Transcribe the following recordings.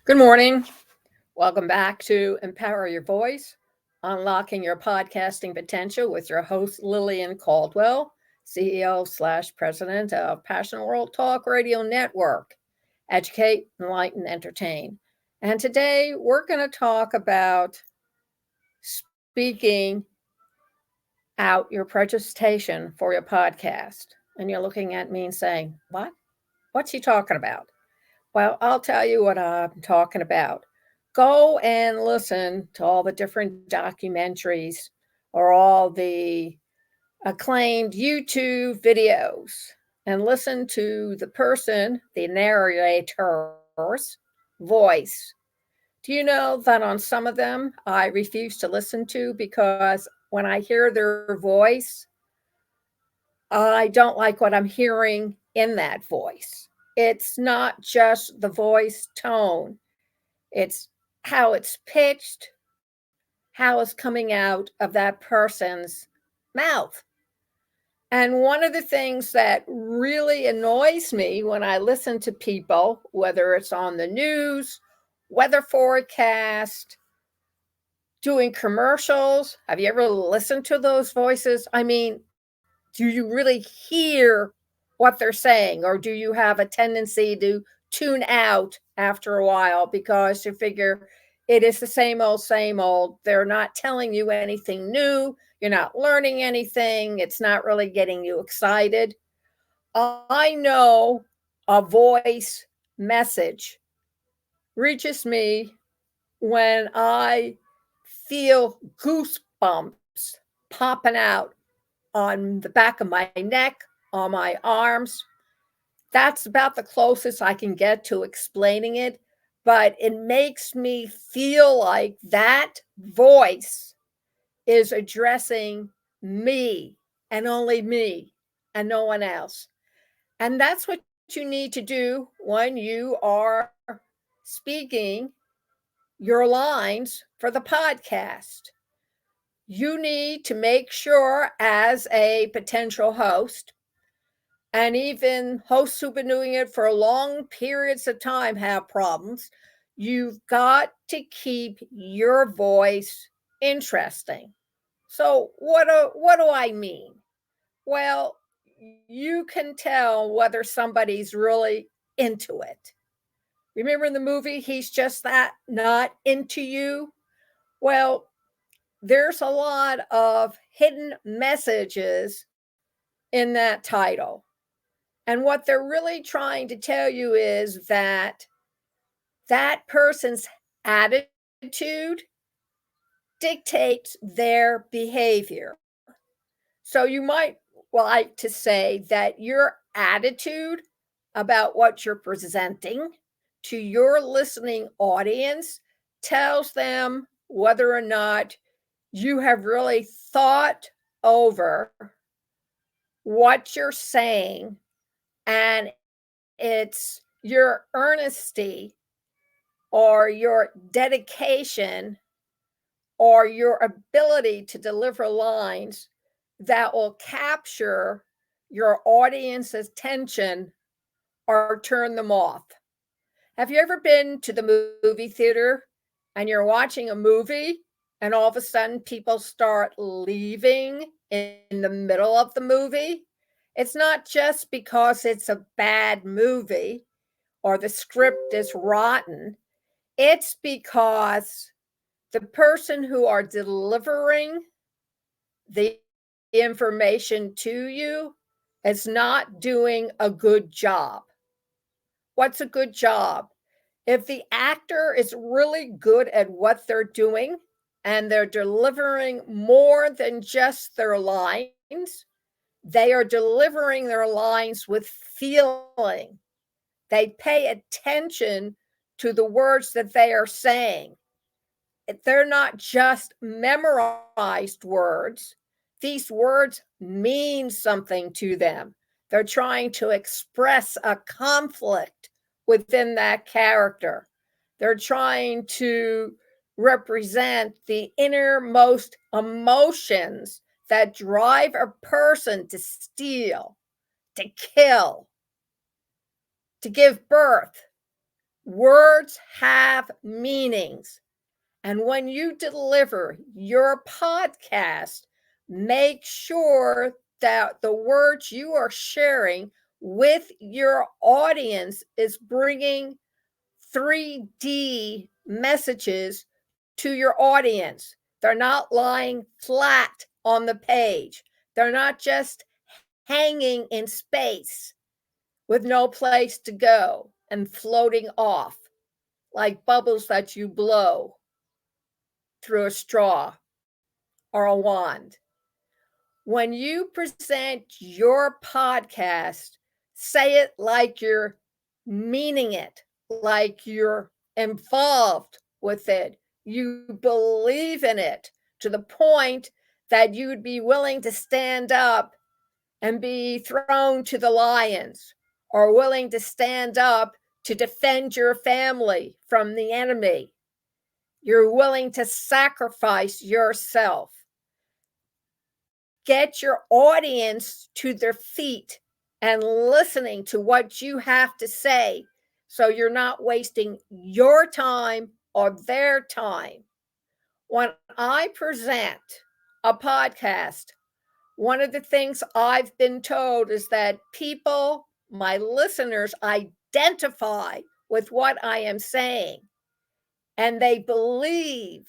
Good morning. Welcome back to Empower Your Voice, Unlocking Your Podcasting Potential with your host, Lillian Caldwell, CEO slash president of Passion World Talk Radio Network. Educate, Enlighten, Entertain. And today we're going to talk about speaking out your presentation for your podcast. And you're looking at me and saying, what? What's he talking about? Well, I'll tell you what I'm talking about. Go and listen to all the different documentaries or all the acclaimed YouTube videos and listen to the person, the narrator's voice. Do you know that on some of them I refuse to listen to because when I hear their voice, I don't like what I'm hearing in that voice. It's not just the voice tone, it's how it's pitched, how it's coming out of that person's mouth. And one of the things that really annoys me when I listen to people, whether it's on the news, weather forecast, doing commercials, have you ever listened to those voices? I mean, do you really hear what they're saying, or do you have a tendency to tune out after a while because you figure it is the same old, same old? They're not telling you anything new. You're not learning anything. It's not really getting you excited. I know a voice message reaches me when I feel goosebumps popping out on the back of my neck, on my arms. That's about the closest I can get to explaining it, but it makes me feel like that voice is addressing me and only me and no one else. And that's what you need to do when you are speaking your lines for the podcast. You need to make sure, as a potential host, and even hosts who've been doing it for long periods of time have problems, you've got to keep your voice interesting. So, what do I mean? Well, you can tell whether somebody's really into it. Remember in the movie, he's just that not into you? Well, there's a lot of hidden messages in that title. And what they're really trying to tell you is that that person's attitude dictates their behavior. So you might like to say that your attitude about what you're presenting to your listening audience tells them whether or not you have really thought over what you're saying, and it's your earnesty or your dedication or your ability to deliver lines that will capture your audience's attention or turn them off. Have you ever been to the movie theater and you're watching a movie and all of a sudden people start leaving in the middle of the movie? It's not just because it's a bad movie or the script is rotten. It's because the person who are delivering the information to you is not doing a good job. What's a good job? If the actor is really good at what they're doing and they're delivering more than just their lines, they are delivering their lines with feeling. They pay attention to the words that they are saying. They're not just memorized words. These words mean something to them. They're trying to express a conflict within that character. They're trying to represent the innermost emotions that drive a person to steal, to kill, to give birth, Words have meanings. And when you deliver your podcast, make sure that the words you are sharing with your audience is bringing 3D messages to your audience. They're not lying flat on the page. They're not just hanging in space with no place to go and floating off like bubbles that you blow through a straw or a wand. When you present your podcast, say it like you're meaning it, like you're involved with it. You believe in it to the point that you'd be willing to stand up and be thrown to the lions, or willing to stand up to defend your family from the enemy. You're willing to sacrifice yourself. Get your audience to their feet and listening to what you have to say, so you're not wasting your time or their time. When I present a podcast, one of the things I've been told is that people, my listeners, identify with what I am saying, and they believe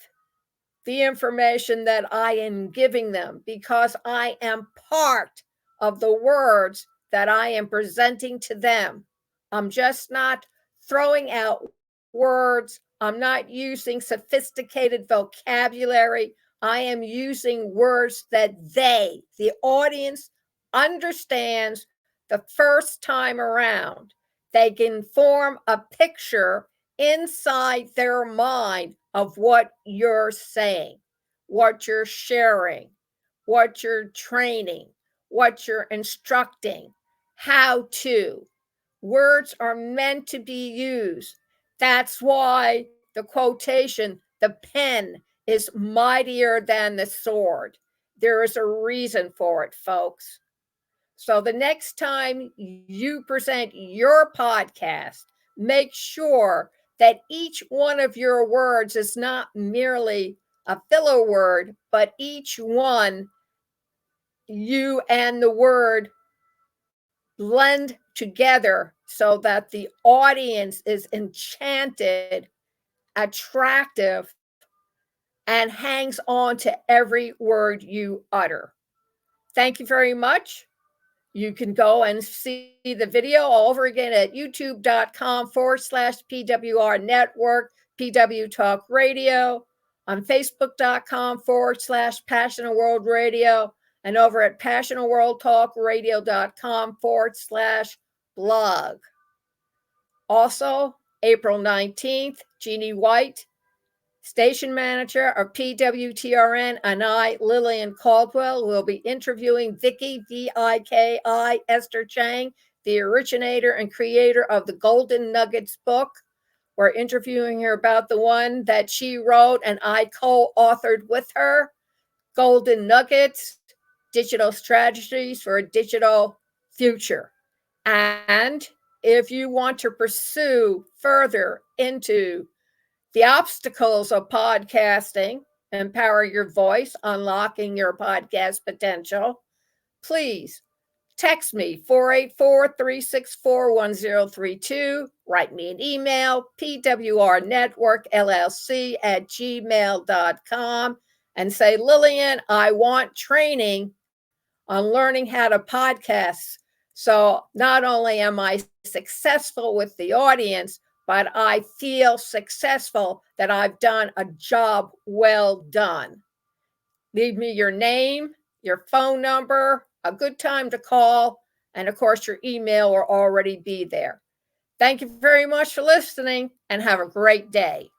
the information that I am giving them because I am part of the words that I am presenting to them. I'm just not throwing out words. I'm not using sophisticated vocabulary. I am using words that the audience, understands the first time around. They can form a picture inside their mind of what you're saying, what you're sharing, what you're training, what you're instructing, how to. Words are meant to be used. That's why the quotation, the pen is mightier than the sword. There is a reason for it, folks. So the next time you present your podcast, make sure that each one of your words is not merely a filler word, but each one, you and the word blend together so that the audience is enchanted, attractive, and hangs on to every word you utter. Thank you very much. You can go and see the video all over again at youtube.com/PWR Network, PW Talk Radio, on Facebook.com/Passion of World Radio, and over at passionofworldtalkradio.com/blog. Also, April 19th, Jeannie White, station manager of PWTRN, and I, Lillian Caldwell, will be interviewing Vicki, V-I-K-I, Esther Chang, the originator and creator of the Golden Nuggets book. We're interviewing her about the one that she wrote and I co-authored with her, Golden Nuggets, Digital Strategies for a Digital Future. And if you want to pursue further into the obstacles of podcasting, empower your voice, unlocking your podcast potential, please text me 484-364-1032. Write me an email, pwrnetworkllc@gmail.com, and say, Lillian, I want training on learning how to podcast. So not only am I successful with the audience, but I feel successful that I've done a job well done. Leave me your name, your phone number, a good time to call, and of course, your email will already be there. Thank you very much for listening, and have a great day.